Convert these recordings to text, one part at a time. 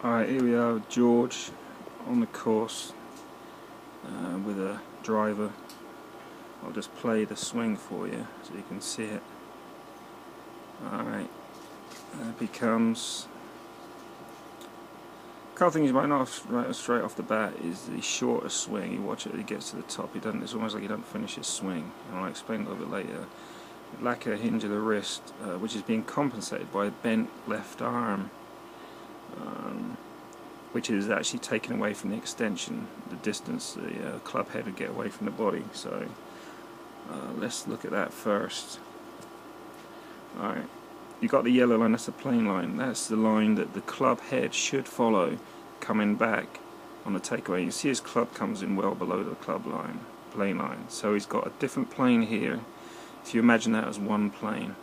Alright, here we are with George on the course with a driver. I'll just play the swing for you so you can see it. Alright, it becomes... A couple of things you might not right straight off the bat is the shorter swing. You watch it, he gets to the top, it's almost like he doesn't finish his swing. And I'll explain a little bit later. Lack of hinge of the wrist, which is being compensated by a bent left arm. Which is actually taken away from the extension, the distance the club head would get away from the body. So let's look at that first. Alright, you got the yellow line, that's the plane line. That's the line that the club head should follow coming back on the takeaway. You see his club comes in well below the club line, plane line. So he's got a different plane here. If you imagine that as one plane,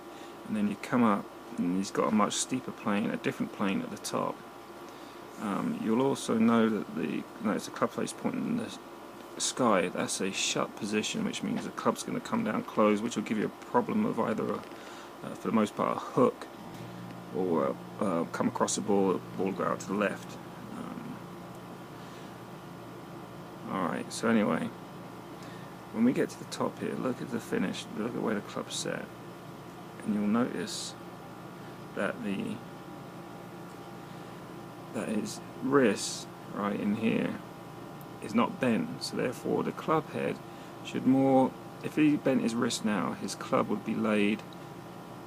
and then you come up and he's got a much steeper plane, a different plane at the top. You'll also know that notice the club face pointing in the sky. That's a shut position, which means the club's going to come down closed, which will give you a problem of either, for the most part, a hook, or come across the ball will go out to the left. Alright, so anyway, when we get to the top here, look at the finish, look at where the club's set, and you'll notice that his wrist right in here is not bent, so therefore the club head should more, if he bent his wrist now, his club would be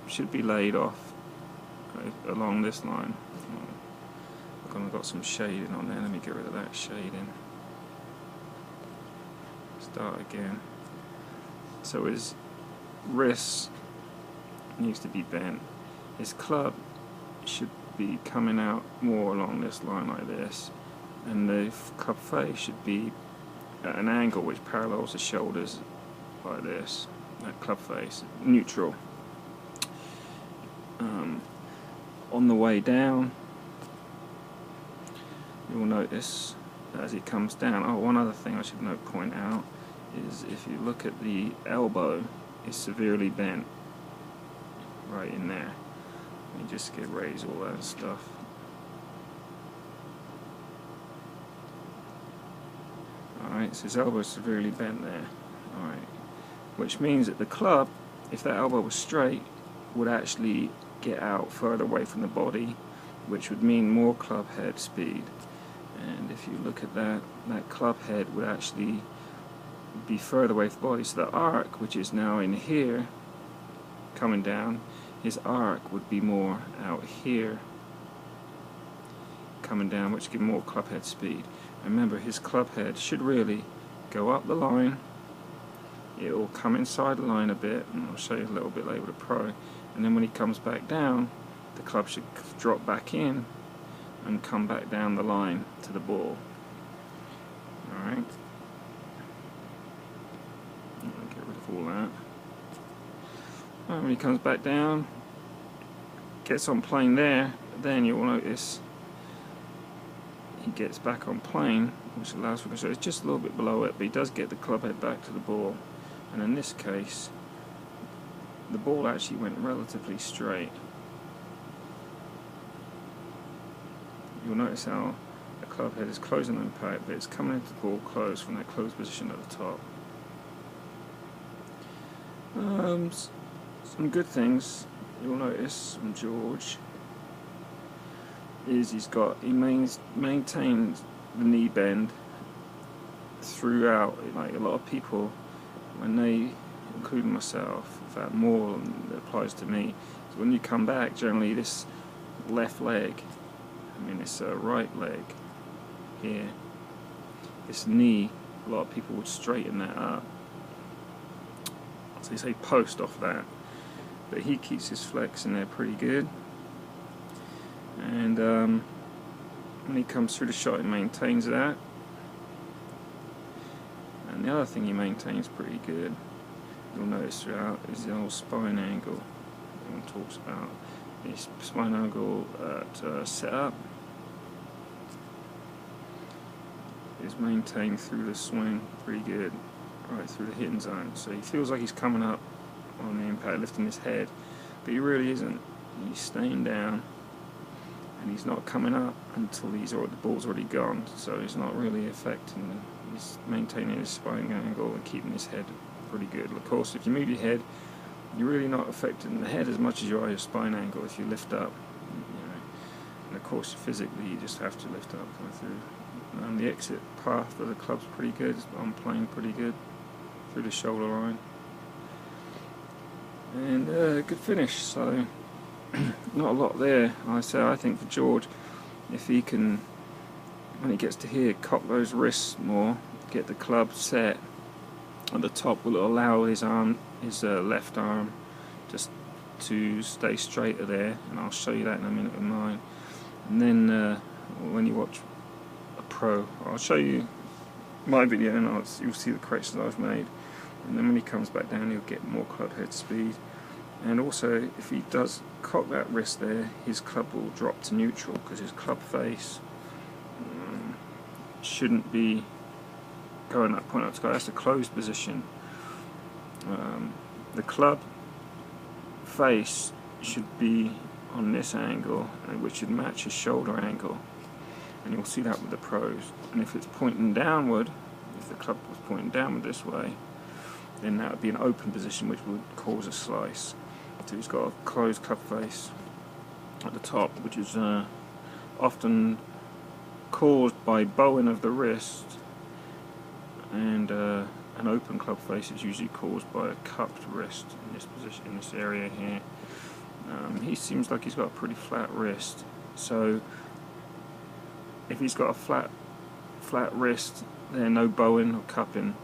should be laid off along this line. Look, I've got some shading on there, let me get rid of that shading. Start again. So his wrist needs to be bent, his club should be coming out more along this line like this, and the club face should be at an angle which parallels the shoulders like this. That club face, neutral. On the way down, you'll notice as it comes down. Oh, one other thing I should point out is if you look at the elbow, it's severely bent right in there. Let me just erase all that stuff. Alright, so his elbow is severely bent there. Alright, which means that the club, if that elbow was straight, would actually get out further away from the body, which would mean more club head speed. And if you look at that, that club head would actually be further away from the body. So the arc, which is now in here, coming down, his arc would be more out here, coming down, which give more club head speed. Remember, his club head should really go up the line. It will come inside the line a bit, and I'll show you a little bit later with a pro. And then when he comes back down, the club should drop back in and come back down the line to the ball. Alright. Get rid of all that. When he comes back down, gets on plane there, then you will notice he gets back on plane, which allows for control. It's just a little bit below it, but he does get the club head back to the ball. And in this case, the ball actually went relatively straight. You'll notice how the club head is closing the impact, but it's coming into the ball closed from that closed position at the top. Some good things you'll notice from George is he maintains the knee bend throughout. Like a lot of people, when they, including myself, in fact more than it applies to me, so when you come back, generally this left leg, this right leg here, this knee, a lot of people would straighten that up. So they say post off that, but he keeps his flex in there pretty good. And when he comes through the shot, he maintains that. And the other thing he maintains pretty good, you'll notice throughout, is the old spine angle. Everyone talks about this spine angle at setup is maintained through the swing pretty good, right through the hitting zone. So he feels like he's coming up on the impact, lifting his head, but he really isn't. He's staying down, and he's not coming up until the ball's already gone, so he's not really affecting, he's maintaining his spine angle and keeping his head pretty good. Of course, if you move your head, you're really not affecting the head as much as you are your spine angle if you lift up, you know. And of course physically you just have to lift up coming through. The exit path of the club's pretty good, I'm playing pretty good through the shoulder line, and good finish. So not a lot there. I think for George, if he can, when he gets to here, cock those wrists more, get the club set at the top, will allow his arm, his left arm, just to stay straighter there, and I'll show you that in a minute with mine. And then when you watch a pro, I'll show you my video and you'll see the corrections I've made, and then when he comes back down he'll get more club head speed. And also if he does cock that wrist there, his club will drop to neutral because his club face shouldn't be going up, point up to go. That's a closed position. The club face should be on this angle, which should match his shoulder angle, and you'll see that with the pros. And if it's pointing downward, if the club was pointing downward this way, then that would be an open position, which would cause a slice. So he's got a closed club face at the top, which is often caused by bowing of the wrist, and an open club face is usually caused by a cupped wrist in this position, in this area here. He seems like he's got a pretty flat wrist, so if he's got a flat wrist, there no bowing or cupping,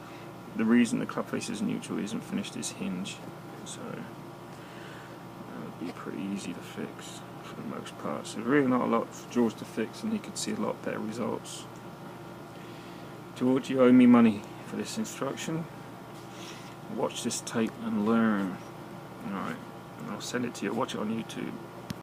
the reason the club face is neutral, he hasn't finished his hinge, so that would be pretty easy to fix for the most part. So really not a lot for George to fix, and he could see a lot better results. George, you owe me money for this instruction. Watch this tape and learn. Alright, and I'll send it to you. Watch it on YouTube.